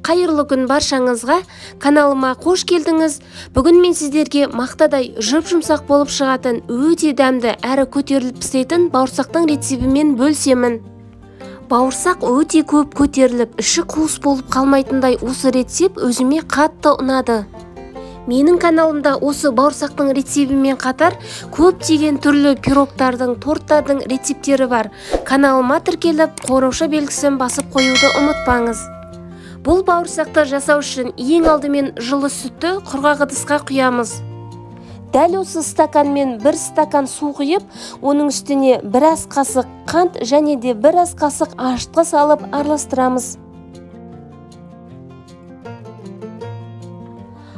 Қайырлы күн баршаңызға, каналыма қош келдіңіз. Бүгін мен сіздерге мақтадай жұп-жұмсақ болып шығатын өте дәмді әрі көтеріліп пісетін бауырсақтың рецебімен бөлсемін. Бауырсақ өте көп көтеріліп, іші қуыс болып қалмайтындай осы рецеп өзіме қатты ұнады. Менің каналымда осы бауырсақтың рецебімен қатар көптеген түрлі пирогтардың, торттардың рецептері бар. Каналыма тіркеліп, қоңырауша белгісін басып қоюды ұмытпаңыз. Бұл бауырсақты жасау үшін ең алдымен жылы сүтті құрғақ ыдысқа құямыз. Дәл осы стаканмен 1 стакан су құйып, оның үстіне 1 ас қасық қант және де 1 ас қасық ашытқы салып араластырамыз.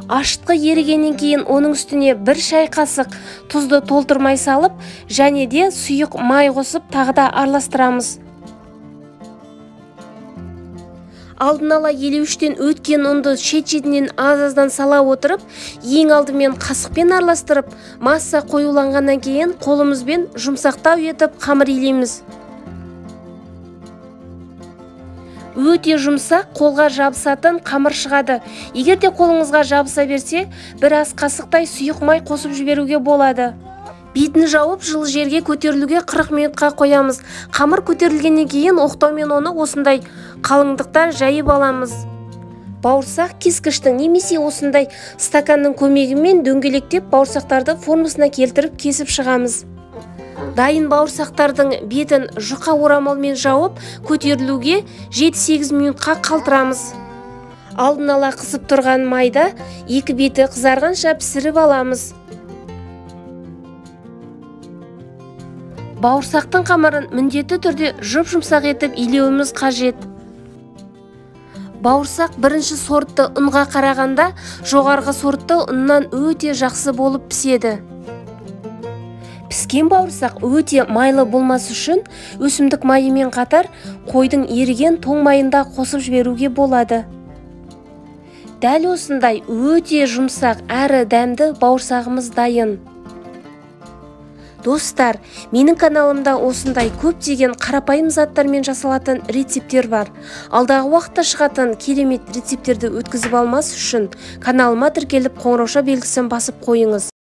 Ашытқы ерігеннен кейін оның үстіне 1 шай қасық тұзды толтырмай салып, және де сұйық май қосып тағы да араластырамыз. Алдын ала елеуіштен өткен ұнды шет-шетінен аз-аздан сала отырып, ең алдымен қасықпен араластырып, масса қоюланғаннан кейін қолымызбен жұмсақтау етіп қамыр илейміз. Өте жұмсақ, қолға жабысатын қамыр шығады. Егер де қолыңызға жабыса берсе, 1 ас қасықтай сұйық май қосып жіберуге болады. Бетін жауып, жылы жерге көтерілуге 40 минутқа қоямыз. Қамыр көтерілгеннен кейін оқтаумен оны осындай қалыңдықта жайып аламыз. Бауырсақ кескіштің немесе осындай стаканның көмегімен дөңгелектеп бауырсақтарды формасына келтіріп кесіп шығамыз. Дайын бауырсақтардың бетін жұқа орамалмен жауып, көтерілуге 7-8 минутқа қалтырамыз. Алдын ала қызып тұрған майда 2 беті қызарғанша пісіріп аламыз. Бауырсақтың қамырын міндетті түрде жұп-жұмсақ етіп илеуіміз қажет. Бауырсақ бірінші сортты ұнға қарағанда жоғарғы сортты ұннан өте жақсы болып піседі. Піскен бауырсақ өте майлы болмас үшін өсімдік майымен қатар қойдың еріген тоң майын да қосып жіберуге болады. Дәл осындай өте жұмсақ әрі дәмді бауырсағымыз дайын. Достар, менің каналымда осындай көптеген қарапайым заттармен жасалатын рецептер бар. Алдағы уақытта шығатын керемет рецептерді өткізіп алмас үшін каналыма тіркеліп қоңырауша белгісін басып қойыңыз.